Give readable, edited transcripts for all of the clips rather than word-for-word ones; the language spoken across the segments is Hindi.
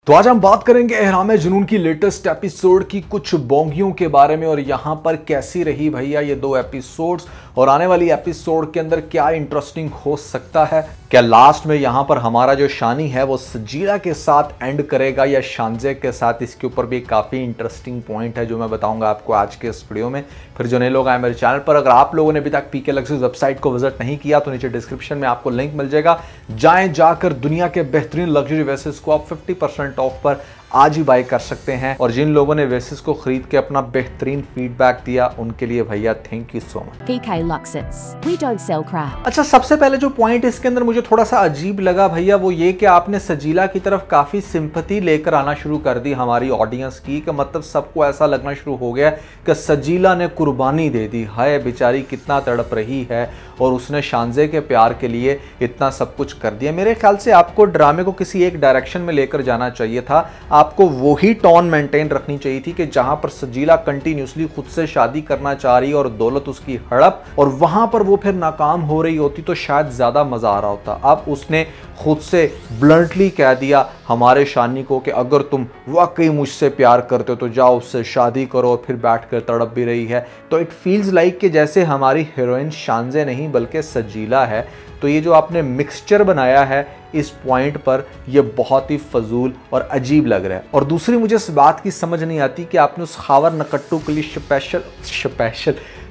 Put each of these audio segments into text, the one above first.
तो आज हम बात करेंगे एहराम जुनून की लेटेस्ट एपिसोड की कुछ बोंगियों के बारे में और यहाँ पर कैसी रही भैया ये 2 एपिसोड्स और आने वाली एपिसोड के अंदर क्या इंटरेस्टिंग हो सकता है। क्या लास्ट में यहाँ पर हमारा जो शानी है वो सजीला के साथ एंड करेगा या शानजे के साथ, इसके ऊपर भी काफ़ी इंटरेस्टिंग पॉइंट है जो मैं बताऊंगा आपको आज के इस वीडियो में। फिर जो नए लोग आए मेरे चैनल पर, अगर आप लोगों ने अभी तक पीके लग्जरीज वेबसाइट को विजिट नहीं किया तो नीचे डिस्क्रिप्शन में आपको लिंक मिल जाएगा, जाएं जाकर दुनिया के बेहतरीन लग्जरी वेसेस को आप 50% ऑफ पर आज ही बाय कर सकते हैं। और जिन लोगों ने वेसेस को खरीद के अपना बेहतरीन फीडबैक दिया उनके लिए भैया thank you so much. PK Luxus, we don't sell crap। अच्छा, सबसे पहले जो पॉइंट इसके अंदर मुझे थोड़ा सा अजीब लगा भैया वो ये कि आपने सजीला की तरफ काफी सिंपैथी लेकर आना शुरू कर दी हमारी ऑडियंस की, कि मतलब सबको ऐसा लगना शुरू हो गया कि सजीला ने कुर्बानी दे दी, हाय बेचारी कितना तड़प रही है और उसने शानजे के प्यार के लिए इतना सब कुछ कर दिया। मेरे ख्याल से आपको ड्रामे को किसी एक डायरेक्शन में लेकर जाना चाहिए था, आपको वही टोन मेंटेन रखनी चाहिए थी कि जहां पर सजीला कंटिन्यूसली खुद से शादी करना चाह रही है और दौलत उसकी हड़प, और वहां पर वो फिर नाकाम हो रही होती तो शायद ज्यादा मजा आ रहा होता। अब उसने खुद से ब्लंटली कह दिया हमारे शानी को कि अगर तुम वाकई मुझसे प्यार करते हो तो जाओ उससे शादी करो, और फिर बैठकर तड़प भी रही है। तो इट फील्स लाइक कि जैसे हमारी हीरोइन शानजे नहीं बल्कि सजीला है। तो ये जो आपने मिक्सचर बनाया है इस पॉइंट पर, यह बहुत ही फजूल और अजीब लग रहा है। और दूसरी मुझे इस बात की समझ नहीं आती कि आपने उस खावर नकट्टू के लिए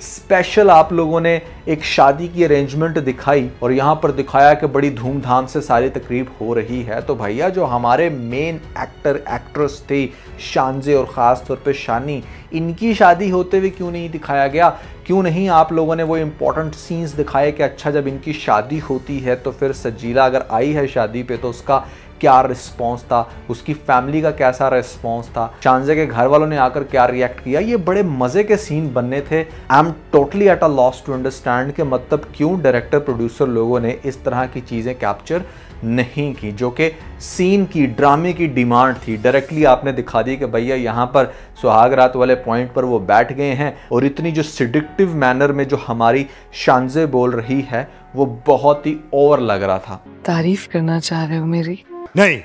स्पेशल आप लोगों ने एक शादी की अरेंजमेंट दिखाई और यहाँ पर दिखाया कि बड़ी धूमधाम से सारी तकरीब हो रही है। तो भैया जो हमारे मेन एक्टर एक्ट्रेस थे शानजे और ख़ास तौर पे शानी, इनकी शादी होते हुए क्यों नहीं दिखाया गया? क्यों नहीं आप लोगों ने वो इम्पोर्टेंट सीन्स दिखाए कि अच्छा जब इनकी शादी होती है तो फिर सजीला अगर आई है शादी पे तो उसका क्या रिस्पॉन्स था, उसकी फैमिली का कैसा रिस्पॉन्स था, शानजे के घर वालों ने आकर क्या रिएक्ट किया। ये बड़े मज़े के सीन बनने थे। I am totally at a loss to understand कि मतलब क्यों डायरेक्टर प्रोड्यूसर लोगों ने इस तरह की चीज़ें कैप्चर नहीं की जो कि सीन की ड्रामे की डिमांड थी। डायरेक्टली आपने दिखा दी कि भैया यहाँ पर सुहाग रात वाले पॉइंट पर वो बैठ गए हैं, और इतनी जो सिडिक्टिव मैनर में जो हमारी शानजे बोल रही है वो बहुत ही ओवर लग रहा था। तारीफ करना चाह रहे हो मेरी? नहीं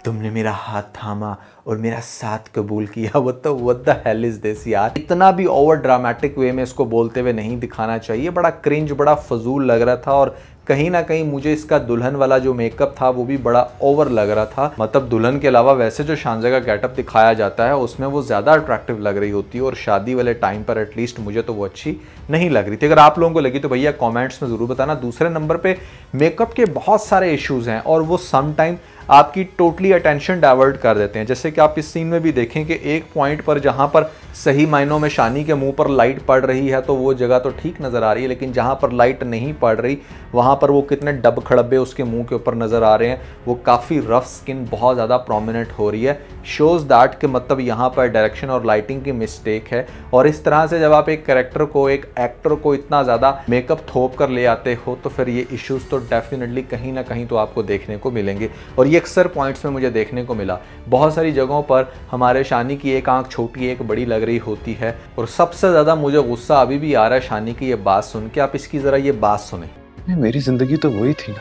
तुमने मेरा हाथ थामा और मेरा साथ कबूल किया, वो तो what the hell is this यार। इतना भी ओवर ड्रामेटिक वे में इसको बोलते हुए नहीं दिखाना चाहिए। बड़ा क्रिंज, बड़ा फजूल लग रहा था। और कहीं ना कहीं मुझे इसका दुल्हन वाला जो मेकअप था वो भी बड़ा ओवर लग रहा था। मतलब दुल्हन के अलावा वैसे जो शानजे का गेटअप दिखाया जाता है उसमें वो ज़्यादा अट्रैक्टिव लग रही होती है, और शादी वाले टाइम पर एटलीस्ट मुझे तो वो अच्छी नहीं लग रही थी। अगर आप लोगों को लगी तो भैया कमेंट्स में ज़रूर बताना। दूसरे नंबर पे मेकअप के बहुत सारे इश्यूज़ हैं और वो समटाइम आपकी टोटली अटेंशन डाइवर्ट कर देते हैं। जैसे कि आप इस सीन में भी देखें कि एक पॉइंट पर जहां पर सही मायनों में शानी के मुंह पर लाइट पड़ रही है तो वो जगह तो ठीक नज़र आ रही है, लेकिन जहां पर लाइट नहीं पड़ रही वहां पर वो कितने डब खड़ब्बे उसके मुंह के ऊपर नज़र आ रहे हैं। वो काफ़ी रफ स्किन बहुत ज़्यादा प्रोमिनेंट हो रही है। शोज़ दैट कि मतलब यहाँ पर डायरेक्शन और लाइटिंग की मिस्टेक है। और इस तरह से जब आप एक कैरेक्टर को, एक एक्टर को इतना ज़्यादा मेकअप थोप कर ले आते हो तो फिर ये इश्यूज़ तो डेफिनेटली कहीं ना कहीं तो आपको देखने को मिलेंगे। और ये अक्सर पॉइंट्स में मुझे देखने को मिला। बहुत सारी जगहों पर हमारे शानी की एक आंख छोटी एक बड़ी लग रही होती है, और सबसे ज़्यादा मुझे गुस्सा अभी भी आ रहा है शानी की ये बात सुन के। आप इसकी ज़रा ये बात सुने। मेरी जिंदगी तो वही थी ना,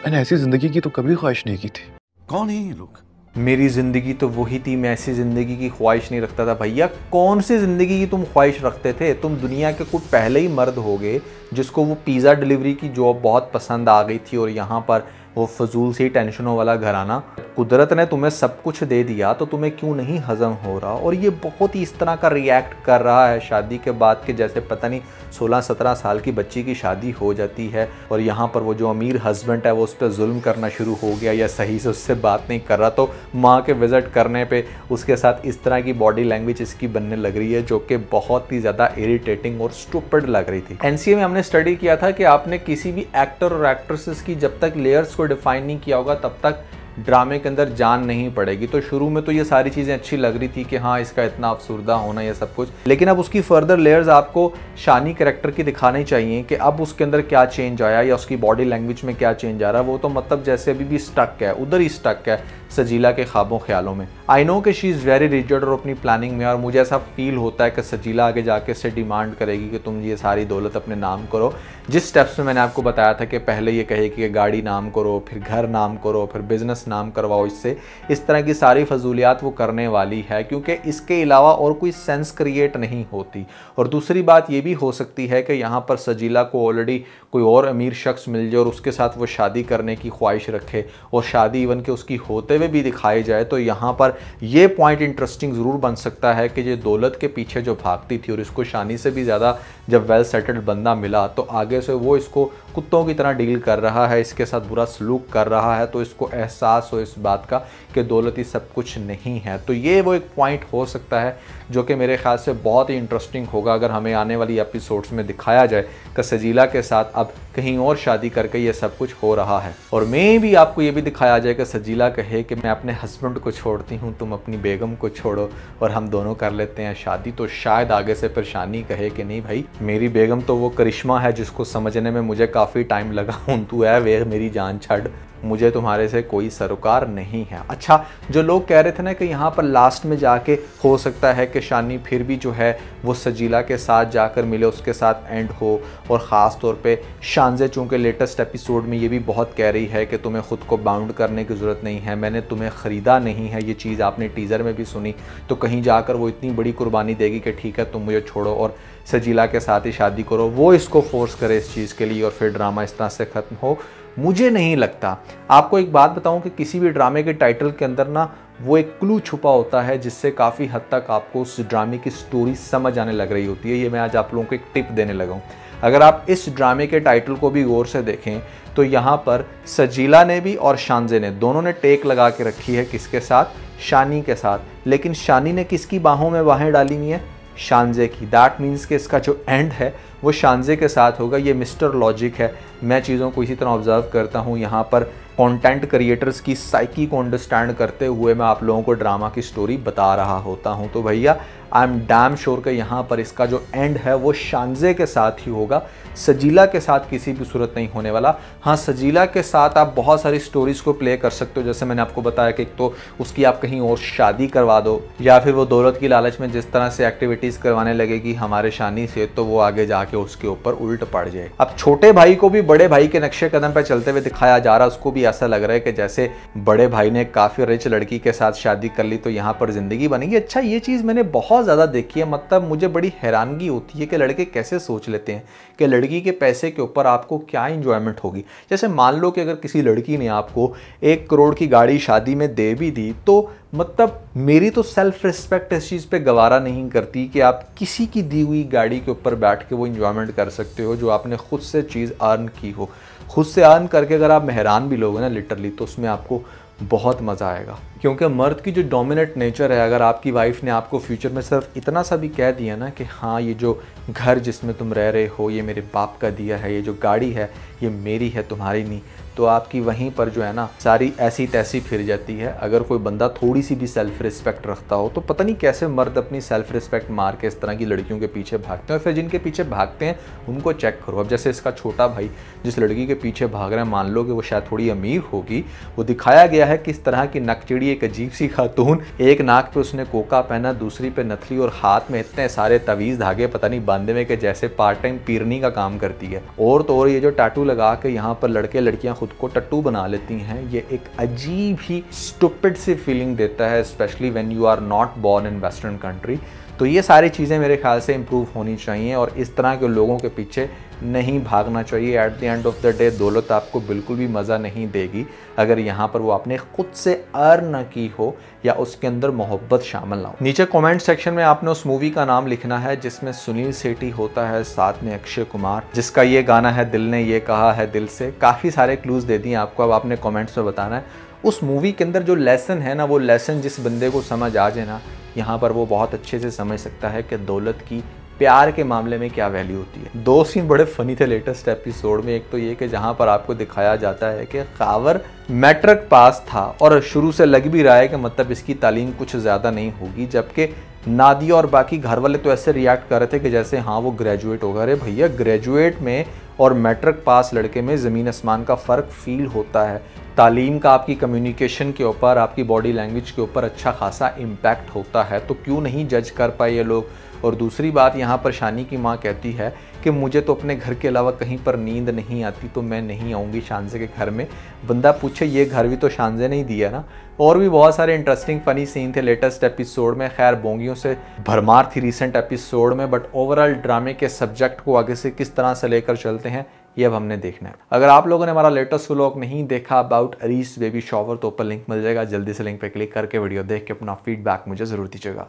मैंने ऐसी जिंदगी की तो कभी ख्वाहिश नहीं की थी। कौन है ये लोग? मेरी ज़िंदगी तो वही थी, मैं ऐसी ज़िंदगी की ख्वाहिश नहीं रखता था। भैया कौन सी ज़िंदगी की तुम ख्वाहिश रखते थे? तुम दुनिया के कोई पहले ही मर्द हो गए जिसको वो पिज़्ज़ा डिलीवरी की जॉब बहुत पसंद आ गई थी, और यहाँ पर वो फजूल सी टेंशनों वाला घराना। कुदरत ने तुम्हें सब कुछ दे दिया तो तुम्हें क्यों नहीं हजम हो रहा? और ये बहुत ही इस तरह का रिएक्ट कर रहा है शादी के बाद के जैसे पता नहीं 16-17 साल की बच्ची की शादी हो जाती है, और यहाँ पर वो जो अमीर हस्बैंड है वो उस पर जुल्म करना शुरू हो गया या सही से उससे बात नहीं कर रहा। तो माँ के विज़िट करने पे उसके साथ इस तरह की बॉडी लैंग्वेज इसकी बनने लग रही है जो कि बहुत ही ज़्यादा इरिटेटिंग और स्टूपिड लग रही थी। एनसीए में हमने स्टडी किया था कि आपने किसी भी एक्टर और एक्ट्रेसेस की जब तक लेयर्स को डिफाइन नहीं किया होगा तब तक ड्रामे के अंदर जान नहीं पड़ेगी। तो शुरू में तो ये सारी चीज़ें अच्छी लग रही थी कि हाँ इसका इतना अफसुर्दा होना ये सब कुछ, लेकिन अब उसकी फर्दर लेयर्स आपको शानी कैरेक्टर की दिखानी चाहिए कि अब उसके अंदर क्या चेंज आया या उसकी बॉडी लैंग्वेज में क्या चेंज आ रहा है। वो तो मतलब जैसे अभी भी स्टक है, उधर ही स्टक है सजीला के ख्वाबों ख्यालों में। आई नो कि शी इज़ वेरी रिजिड और अपनी प्लानिंग में, और मुझे ऐसा फील होता है कि सजीला आगे जाके इससे डिमांड करेगी कि तुम ये सारी दौलत अपने नाम करो, जिस स्टेप्स में मैंने आपको बताया था कि पहले ये कहे कि गाड़ी नाम करो, फिर घर नाम करो, फिर बिजनेस नाम करवाओ, इससे इस तरह की सारी फजूलियात वो करने वाली है, क्योंकि इसके अलावा और कोई सेंस क्रिएट नहीं होती। और दूसरी बात ये भी हो सकती है कि यहाँ पर सजीला को ऑलरेडी कोई और अमीर शख्स मिल जाए और उसके साथ वो शादी करने की ख्वाहिश रखे और शादी इवन के उसकी होते हुए भी दिखाई जाए, तो यहाँ पर ये पॉइंट इंटरेस्टिंग ज़रूर बन सकता है कि ये दौलत के पीछे जो भागती थी और इसको शानी से भी ज़्यादा जब वेल सेटल्ड बंदा मिला तो आगे से वो इसको कुत्तों की तरह डील कर रहा है, इसके साथ बुरा सलूक कर रहा है, तो इसको एहसास हो इस बात का कि दौलत ही सब कुछ नहीं है। तो ये वो एक पॉइंट हो सकता है जो कि मेरे ख्याल से बहुत ही इंटरेस्टिंग होगा अगर हमें आने वाली एपिसोड्स में दिखाया जाए कि सजीला के साथ अब कहीं और शादी करके ये सब कुछ हो रहा है। और मैं भी आपको ये भी दिखाया जाए कि सजीला कहे कि मैं अपने हस्बैंड को छोड़ती हूँ, तुम अपनी बेगम को छोड़ो और हम दोनों कर लेते हैं शादी। तो शायद आगे से परेशानी कहे कि नहीं भाई, मेरी बेगम तो वो करिश्मा है जिसको समझने में मुझे काफ़ी टाइम लगा, हूँ तू है वे मेरी जान छड़, मुझे तुम्हारे से कोई सरोकार नहीं है। अच्छा, जो लोग कह रहे थे ना कि यहाँ पर लास्ट में जाके हो सकता है कि शानी फिर भी जो है वो सजीला के साथ जाकर मिले, उसके साथ एंड हो, और ख़ास तौर पे शानज़े चूँकि लेटेस्ट एपिसोड में ये भी बहुत कह रही है कि तुम्हें ख़ुद को बाउंड करने की ज़रूरत नहीं है, मैंने तुम्हें ख़रीदा नहीं है, ये चीज़ आपने टीज़र में भी सुनी, तो कहीं जाकर वो इतनी बड़ी कुर्बानी देगी कि ठीक है तुम मुझे छोड़ो और सजीला के साथ ही शादी करो, वो इसको फोर्स करे इस चीज़ के लिए और फिर ड्रामा इस तरह से ख़त्म हो। मुझे नहीं लगता। आपको एक बात बताऊं कि किसी भी ड्रामे के टाइटल के अंदर ना वो एक क्लू छुपा होता है जिससे काफ़ी हद तक आपको उस ड्रामे की स्टोरी समझ आने लग रही होती है। ये मैं आज आप लोगों को एक टिप देने लगा हूँ। अगर आप इस ड्रामे के टाइटल को भी गौर से देखें तो यहाँ पर सजीला ने भी और शानज़े ने दोनों ने टेक लगा के रखी है किसके साथ, शानी के साथ, लेकिन शानी ने किसकी बाहों में बाहें डाली हुई है, शानज़े की। दैट मीन्स कि इसका जो एंड है वो शानज़े के साथ होगा। ये मिस्टर लॉजिक है, मैं चीज़ों को इसी तरह ऑब्जर्व करता हूँ। यहाँ पर कंटेंट क्रिएटर्स की साइकी को अंडरस्टैंड करते हुए मैं आप लोगों को ड्रामा की स्टोरी बता रहा होता हूँ। तो भैया आई एम डैम श्योर कि यहाँ पर इसका जो एंड है वो शानज़े के साथ ही होगा, सजीला के साथ किसी भी सूरत नहीं होने वाला। हाँ, सजीला के साथ आप बहुत सारी स्टोरीज़ को प्ले कर सकते हो, जैसे मैंने आपको बताया कि एक तो उसकी आप कहीं और शादी करवा दो, या फिर वो दौलत की लालच में जिस तरह से एक्टिविटीज़ करवाने लगेगी हमारे शानी से, तो वो आगे जाके उसके ऊपर उल्ट पड़ जाए। अब छोटे भाई को भी बड़े भाई के नक्शे कदम पर चलते हुए दिखाया जा रहा है। उसको भी ऐसा लग रहा है कि जैसे बड़े भाई ने काफ़ी रिच लड़की के साथ शादी कर ली तो यहाँ पर ज़िंदगी बनेगी। अच्छा, ये चीज़ मैंने बहुत ज़्यादा देखी है, मतलब मुझे बड़ी हैरानगी होती है कि लड़के कैसे सोच लेते हैं कि लड़की के पैसे के ऊपर आपको क्या इंजॉयमेंट होगी। जैसे मान लो कि अगर किसी लड़की ने आपको 1 करोड़ की गाड़ी शादी में दे भी दी, तो मतलब मेरी तो सेल्फ रिस्पेक्ट इस चीज़ पे गवारा नहीं करती कि आप किसी की दी हुई गाड़ी के ऊपर बैठ के वो इंजॉयमेंट कर सकते हो जो आपने खुद से चीज़ अर्न की हो। खुद से अर्न करके अगर आप मेहरान भी लोगे ना लिटरली, तो उसमें आपको बहुत मज़ा आएगा। क्योंकि मर्द की जो डोमिनेट नेचर है, अगर आपकी वाइफ ने आपको फ्यूचर में सिर्फ इतना सा भी कह दिया ना कि हाँ ये जो घर जिसमें तुम रह रहे हो ये मेरे बाप का दिया है, ये जो गाड़ी है ये मेरी है तुम्हारी नहीं, तो आपकी वहीं पर जो है ना सारी ऐसी तैसी फिर जाती है। अगर कोई बंदा थोड़ी सी भी सेल्फ रिस्पेक्ट रखता हो तो पता नहीं कैसे मर्द अपनी सेल्फ रिस्पेक्ट मार के इस तरह की लड़कियों के पीछे भागते हैं, और फिर जिनके पीछे भागते हैं उनको चेक करो। अब जैसे इसका छोटा भाई जिस लड़की के पीछे भाग रहा है, मान लो कि वो शायद थोड़ी अमीर होगी, वो दिखाया गया है किस तरह की नकचिड़ी एक अजीब सी खातून, एक नाक पे उसने कोका पहना, दूसरी पे नथली, और हाथ में इतने सारे तवीज़ धागे पता नहीं बांधे में कि जैसे पार्ट टाइम पीरनी का काम करती है। और तो और ये जो टैटू लगा के यहाँ पर लड़के लड़कियाँ खुद को टट्टू बना लेती हैं, ये एक अजीब ही स्टूपिड सी फीलिंग देता है, specially when you are not born in western country. तो ये सारी चीज़ें मेरे ख्याल से इम्प्रूव होनी चाहिए और इस तरह के लोगों के पीछे नहीं भागना चाहिए। At the end of the day दौलत आपको बिल्कुल भी मज़ा नहीं देगी अगर यहाँ पर वो आपने खुद से अर्न न की हो या उसके अंदर मोहब्बत शामिल ना हो। नीचे कमेंट सेक्शन में आपने उस मूवी का नाम लिखना है जिसमें सुनील शेट्टी होता है, साथ में अक्षय कुमार, जिसका ये गाना है दिल ने ये कहा है दिल से। काफ़ी सारे क्लूज़ दे दिए आपको, अब आपने कमेंट्स में बताना है उस मूवी के अंदर जो लेसन है ना, वो लेसन जिस बंदे को समझ आ जाए ना, यहाँ पर वो बहुत अच्छे से समझ सकता है कि दौलत की प्यार के मामले में क्या वैल्यू होती है। 2 सीन बड़े फनी थे लेटेस्ट एपिसोड में। एक तो ये कि जहाँ पर आपको दिखाया जाता है कि खावर मैट्रिक पास था और शुरू से लग भी रहा है कि मतलब इसकी तालीम कुछ ज़्यादा नहीं होगी, जबकि नादिया और बाकी घर वाले तो ऐसे रिएक्ट कर रहे थे कि जैसे हाँ वो ग्रेजुएट होगा। अरे भैया, ग्रेजुएट में और मैट्रिक पास लड़के में ज़मीन आसमान का फ़र्क फील होता है। तालीम का आपकी कम्युनिकेशन के ऊपर, आपकी बॉडी लैंग्वेज के ऊपर अच्छा खासा इम्पैक्ट होता है। तो क्यों नहीं जज कर पाए ये लोग और दूसरी बात, यहाँ पर शानी की माँ कहती है कि मुझे तो अपने घर के अलावा कहीं पर नींद नहीं आती, तो मैं नहीं आऊँगी शानजे के घर में। बंदा पूछे ये घर भी तो शानजे नहीं दिया ना। और भी बहुत सारे इंटरेस्टिंग फनी सीन थे लेटेस्ट एपिसोड में। खैर बोंगियों से भरमार थी रिसेंट एपिसोड में, बट ओवरऑल ड्रामे के सब्जेक्ट को आगे से किस तरह से लेकर चलते हैं ये अब हमने देखना है। अगर आप लोगों ने हमारा लेटेस्ट व्लॉग नहीं देखा अबाउट अरीस बेबी शॉवर तो ऊपर लिंक मिल जाएगा, जल्दी से लिंक पे क्लिक करके वीडियो देख के अपना फीडबैक मुझे ज़रूर दीजिएगा।